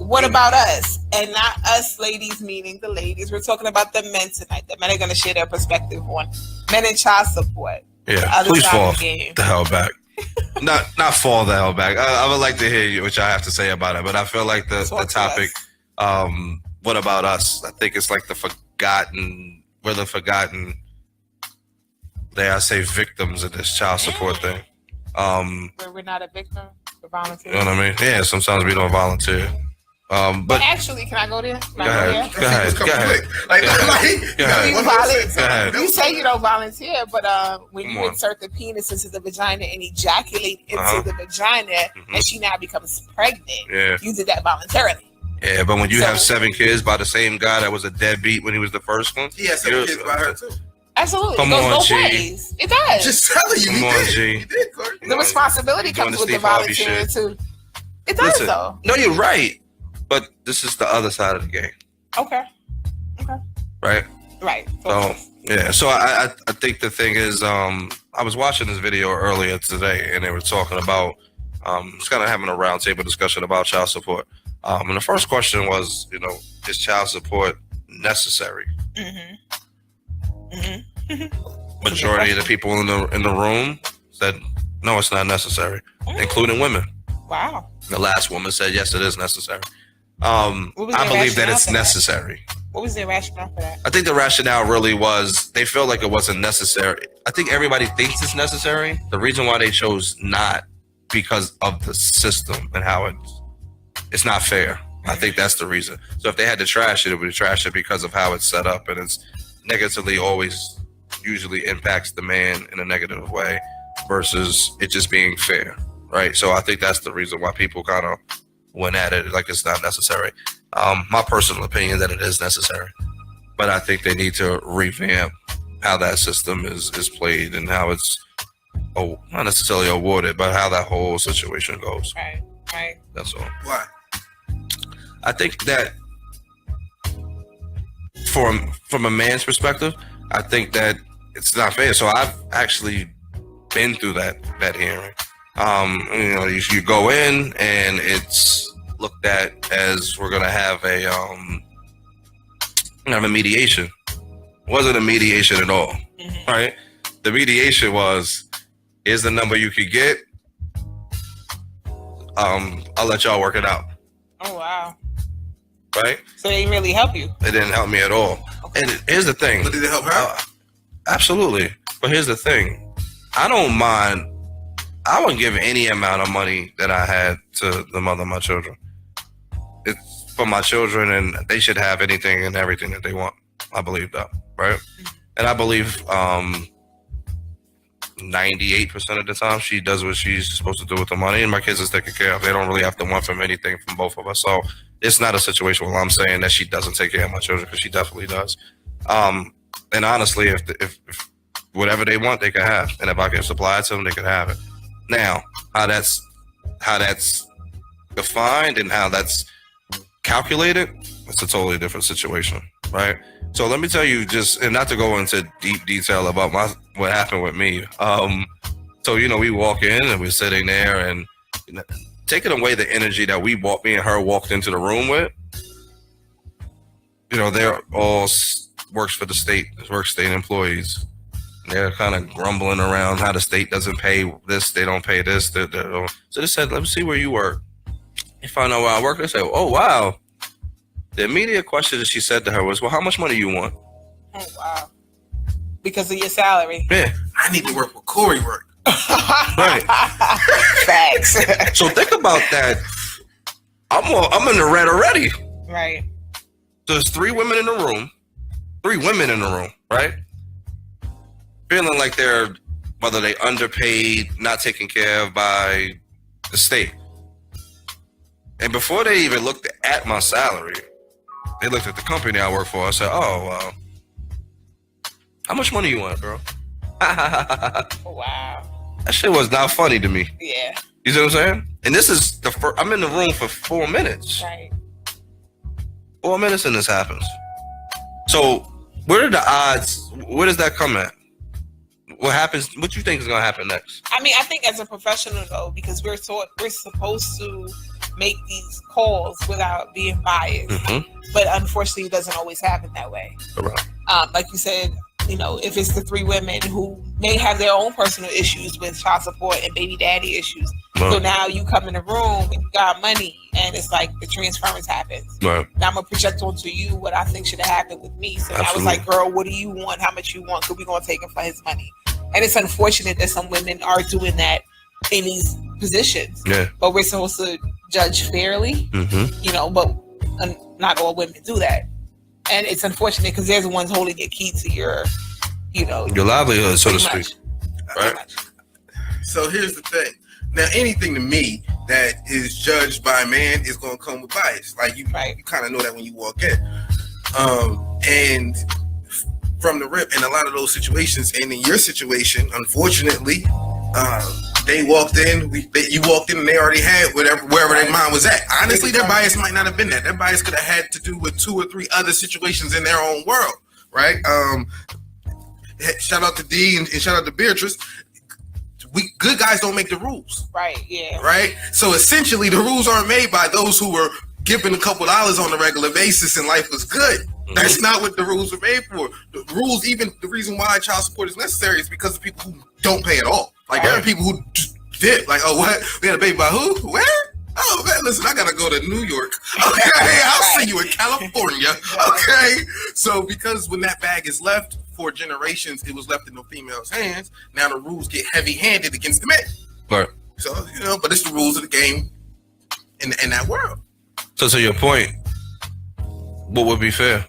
What about us? And not us ladies, meaning the ladies. We're talking about the men tonight. The men are going to share their perspective on men and child support. Yeah, please fall the hell back. not fall the hell back. I would like to hear what y'all have to say about it, but I feel like the topic, what about us? I think it's like we're the forgotten, dare I say, victims of this child support thing. We're not a victim, we're volunteers. You know what I mean? Yeah, sometimes we don't volunteer. But actually, can I go there? Go ahead. You say you don't volunteer, but when you insert the penis into the vagina and ejaculate into the vagina, and she now becomes pregnant, you did that voluntarily. Yeah, but when you have 7 kids by the same guy that was a deadbeat when he was the first one, he has 7 kids by her too. Absolutely. It goes both ways. It does. Just telling you, he did, Corey. The responsibility comes with the volunteering too. It does, though. No, you're right. But this is the other side of the game. Okay. Right? Right. So, yeah. So I think the thing is, I was watching this video earlier today, and they were talking about, just kind of having a roundtable discussion about child support. And the first question was, is child support necessary? Majority of the people in the room said, no, it's not necessary, including women. Wow. The last woman said, yes, it is necessary. I believe that it's necessary. What was their rationale for that? I think the rationale really was they felt like it wasn't necessary. I think everybody thinks it's necessary. The reason why they chose not because of the system and how it's not fair. I think that's the reason. So if they had to trash it would trash it because of how it's set up, and it's negatively always usually impacts the man in a negative way versus it just being fair, right? So I think that's the reason why people kind of went at it like it's not necessary. My personal opinion that it is necessary, but I think they need to revamp how that system is played and how it's not necessarily awarded, but how that whole situation goes. Right. That's all. Why? I think that from a man's perspective, I think that it's not fair. So I've actually been through that hearing. You go in and it's looked at as we're gonna have a mediation. It wasn't a mediation at all, right? The mediation was, here's the number you could get. I'll let y'all work it out. Oh wow! Right? So they didn't really help you. It didn't help me at all. Okay. And here's the thing. But did it help her? Absolutely. But here's the thing. I don't mind. I wouldn't give any amount of money that I had to the mother of my children. It's for my children, and they should have anything and everything that they want. I believe that, right? And I believe 98% of the time she does what she's supposed to do with the money, and my kids is taken care of. They don't really have to want from anything from both of us. So it's not a situation where I'm saying that she doesn't take care of my children, because she definitely does. And honestly, if whatever they want, they can have, and if I can supply it to them, they can have it. Now, how that's defined and how that's calculated, it's a totally different situation, right? So let me tell you, and not to go into deep detail about what happened with me. So we walk in and we're sitting there, and taking away the energy that me and her walked into the room with. They're all works for the state, work state employees. They're kind of grumbling around how the state doesn't pay this, they don't pay this. So they said, let me see where you work. You find out where I work. They said, oh, wow. The immediate question that she said to her was, well, how much money you want? Oh, wow. Because of your salary. Yeah. I need to work where Corey work. Right. Facts. So think about that. I'm in the red already. Right. There's 3 women in the room. 3 women in the room, right? Feeling like whether they underpaid, not taken care of by the state. And before they even looked at my salary, they looked at the company I work for. I said, oh, well, how much money you want, bro? Wow. That shit was not funny to me. Yeah. You see what I'm saying? And this is I'm in the room for 4 minutes. Right. 4 minutes and this happens. So where does that come at? What happens? What do you think is going to happen next? I mean, I think as a professional, though, because we're supposed to make these calls without being biased. But unfortunately, it doesn't always happen that way. Like you said, you know, if it's the three women who may have their own personal issues with child support and baby daddy issues. So now you come in the room and you got money and it's like the transference happens. Now I'm going to project onto you what I think should have happened with me. So I was like, girl, what do you want? How much you want? Because we're going to take him for his money. And it's unfortunate that some women are doing that in these positions. But we're supposed to judge fairly, you know, but not all women do that. And it's unfortunate because they're the ones holding your key to your, you know, your livelihood, so to speak. Right. So here's the thing. Now, anything to me that is judged by a man is going to come with bias. Like you kind of know that when you walk in. And from the rip, in a lot of those situations, and in your situation, unfortunately, they walked in. You walked in, and they already had wherever their mind was at. Honestly, their bias might not have been that. Their bias could have had to do with 2 or 3 other situations in their own world, right? Shout out to D and shout out to Beatrice. Good guys don't make the rules, right? Yeah, right. So essentially, the rules aren't made by those who were given a couple dollars on a regular basis and life was good. That's not what the rules are made for. The rules, even the reason why child support is necessary is because of people who don't pay at all. Like there are people who just dip. Like, oh, what? We had a baby by who? Where? Oh man, listen, I gotta go to New York. Okay, I'll see you in California. Okay, so because when that bag is left for generations, it was left in the female's hands. Now the rules get heavy-handed against the men. Right. So you know, but it's the rules of the game in that world. So to your point, what would be fair?